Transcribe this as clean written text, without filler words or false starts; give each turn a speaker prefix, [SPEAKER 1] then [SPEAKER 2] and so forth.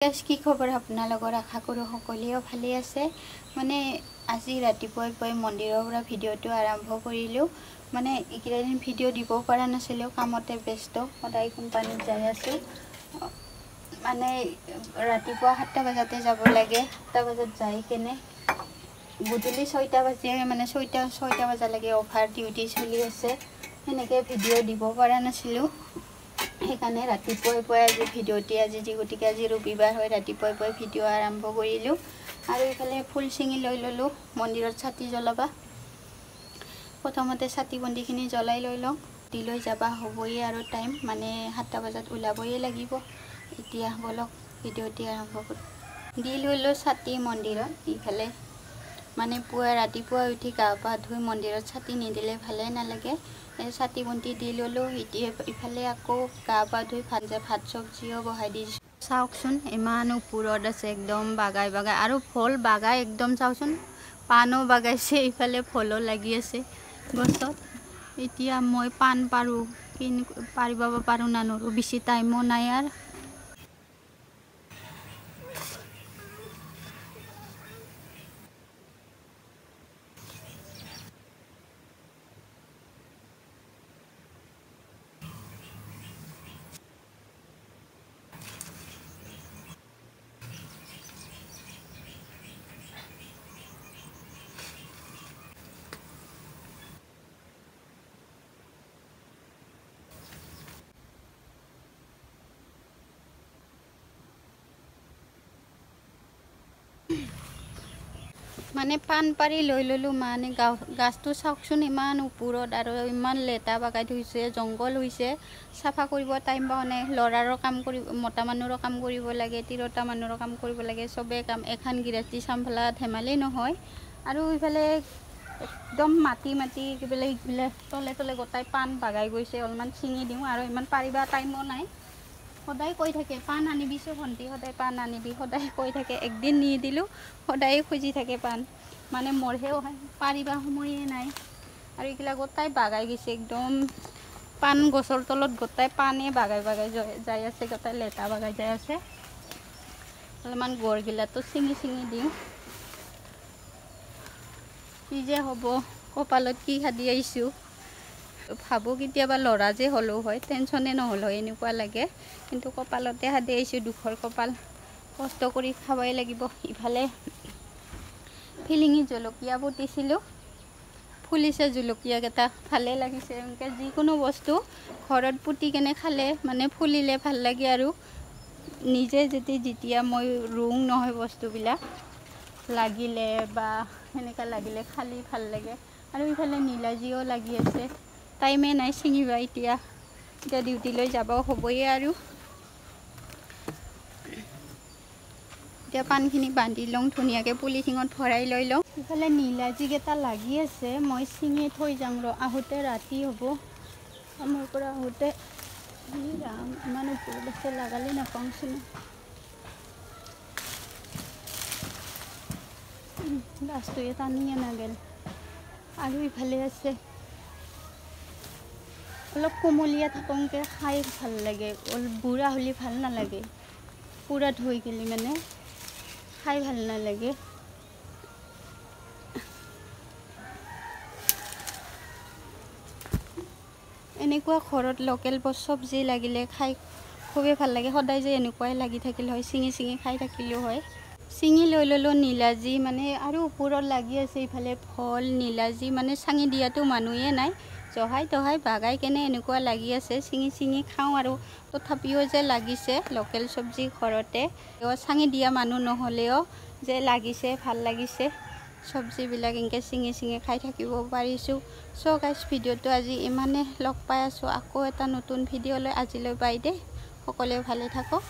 [SPEAKER 1] কি খবৰ আপোনালোকৰ আশা কৰোঁ সকলোৱে ভালে আছে মানে আজি ৰাতিপুৱাই মন্দিৰৰ পৰা ভিডিঅ'টো আৰম্ভ কৰিলোঁ মানে এইকেইদিন ভিডিঅ' দিব পৰা নাছিলোঁ কামতে ব্যস্ত সদায় কোম্পানীত যাই আছোঁ মানে ৰাতিপুৱা 7টা বজাতে যাব লাগে 7টা বজাত যাই কেনে গধূলি 6টা বাজে মানে 6টা বজালৈকে অভাৰ ডিউটি চলি আছে সেনেকৈ ভিডিঅ' দিব পৰা নাছিলোঁ সেইকাৰণে ৰাতিপুৱাই আজি ভিডিঅ'টি আজি গতিকে আজি ৰবিবাৰ হয় ৰাতিপুৱাই ভিডিঅ' আৰম্ভ কৰিলোঁ আৰু ইফালে ফুল চিঙি লৈ ল'লোঁ মন্দিৰত ছাতি জ্বলাবা প্ৰথমতে ছাতি বন্তিখিনি জ্বলাই লৈ লওঁ দি লৈ যাবা হ'বই আৰু টাইম মানে 7টা বজাত ওলাবই লাগিব এতিয়া বলক ভিডিঅ'টি আৰম্ভ কৰোঁ দি ল'লোঁ ছাতি মন্দিৰত ইফালে মানে ৰাতিপুৱা উঠি গা পা ধুই মন্দিৰত ছাতি নিদিলে ভালে নালাগে ছাতি বন্তি দি ল'লোঁ ইফালে আকৌ গা পা ধুই ভাত চব্জিও বহাই দিছোঁ চাওকচোন ইমান ওপৰত আছে একদম বাগাই আৰু ফল বাগাই একদম চাওকচোন পানো বাগাইছে ইফালে ফলো লাগি আছে গছত এতিয়া মই পাণ পাৰোঁ পাৰিব পাৰোঁ না নোৱাৰোঁ বেছি টাইমো নাই আৰু মানে পাণ পাৰি লৈ ল'লোঁ মানে গাছটো চাওকচোন ইমান ওপৰত আৰু ইমান লেটা বাগাই থৈছে জংঘল হৈছে চাফা কৰিব টাইম পাওঁ নাই ল'ৰাৰো কাম কৰিব মতা মানুহৰো কাম কৰিব লাগে তিৰোতা মানুহৰো কাম কৰিব লাগে চবেই কাম এখন গৃহস্থী চম্ভালা ধেমালি নহয় আৰু ইফালে একদম মাটি ইফালে তলে গোটাই পাণ বাগাই গৈছে অলপমান ছিঙি দিওঁ আৰু ইমান পাৰিবা টাইমো নাই সদায় কৈ থাকে পাণ আনিবিছোঁ ভণ্টি সদায় পাণ আনিবি সদায় কৈ থাকে একদিন নি দিলোঁ সদায় খুজি থাকে পাণ মানে মোৰহে পাৰিবা সময়ে নাই আৰু এইগিলা গোটাই বাগাই গৈছে একদম পাণ গছৰ তলত গোটাই পাণে বাগাই যাই আছে গোটাই লেটা বাগাই যাই আছে অলপমান গড়গিলাটো ছিঙি দিওঁ কি যে হ'ব কপালত কি খাদি আহিছোঁ ভাবোঁ কেতিয়াবা ল'ৰা যে হ'লেও হয় টেনশ্যনে নহ'ল হয় এনেকুৱা লাগে কিন্তু কপালতে সাদি আহিছোঁ দুখৰ কপাল কষ্ট কৰি খাবই লাগিব ইফালে ফিলিঙি জলকীয়া পুতিছিলোঁ ফুলিছে জলকীয়াকেইটা ভালে লাগিছে এনেকৈ যিকোনো বস্তু ঘৰত পুতি কেনে খালে মানে ফুলিলে ভাল লাগে আৰু নিজে যেতিয়া মই ৰুং নহয় বস্তুবিলাক লাগিলে বা সেনেকুৱা লাগিলে খালি ভাল লাগে আৰু ইফালে নীলাজীও লাগি আছে টাইমে নাই ছিঙিবা এতিয়া ডিউটিলৈ যাব হ'বই আৰু এতিয়া পাণখিনি বান্ধি লওঁ ধুনীয়াকৈ পলিথিনত ভৰাই লৈ লওঁ ইফালে নীলাজীকেইটা লাগি আছে মই ছিঙি থৈ যাওঁ আহোঁতে ৰাতি হ'ব মোৰ পৰা আহোঁতে ইমান ওপৰত আছে লগালে নাপাওঁচোন গাছটোৱে টানিয়ে নাগেল আৰু ইফালে আছে অলপ কোমলীয়া থাকোঁকৈ খাই ভাল লাগে অলপ বুঢ়া হ'লে ভাল নালাগে পূৰা ধুই গেলি মানে খাই ভাল নালাগে এনেকুৱা ঘৰত লোকেল চব্জি লাগিলে খাই খুবেই ভাল লাগে সদায় যে এনেকুৱাই লাগি থাকিল হয় ছিঙি খাই থাকিলেও হয় ছিঙি লৈ ল'লোঁ নীলাজী মানে আৰু ওপৰত লাগি আছে ইফালে ফল নীলাজী মানে চাঙি দিয়াটো মানুহে নাই জহাই তহাই বাগাই কেনে এনেকুৱা লাগি আছে ছিঙি খাওঁ আৰু তথাপিও যে লাগিছে লোকেল চব্জি ঘৰতে চাঙি দিয়া মানুহ নহ'লেও যে লাগিছে ভাল লাগিছে চব্জিবিলাক এনেকৈ ছিঙি খাই থাকিব পাৰিছোঁ চ' গাইজ ভিডিঅ'টো আজি ইমানে লগ পাই আছোঁ আকৌ এটা নতুন ভিডিঅ' লৈ আজিলৈ বাই দে সকলোৱে ভালে থাকক।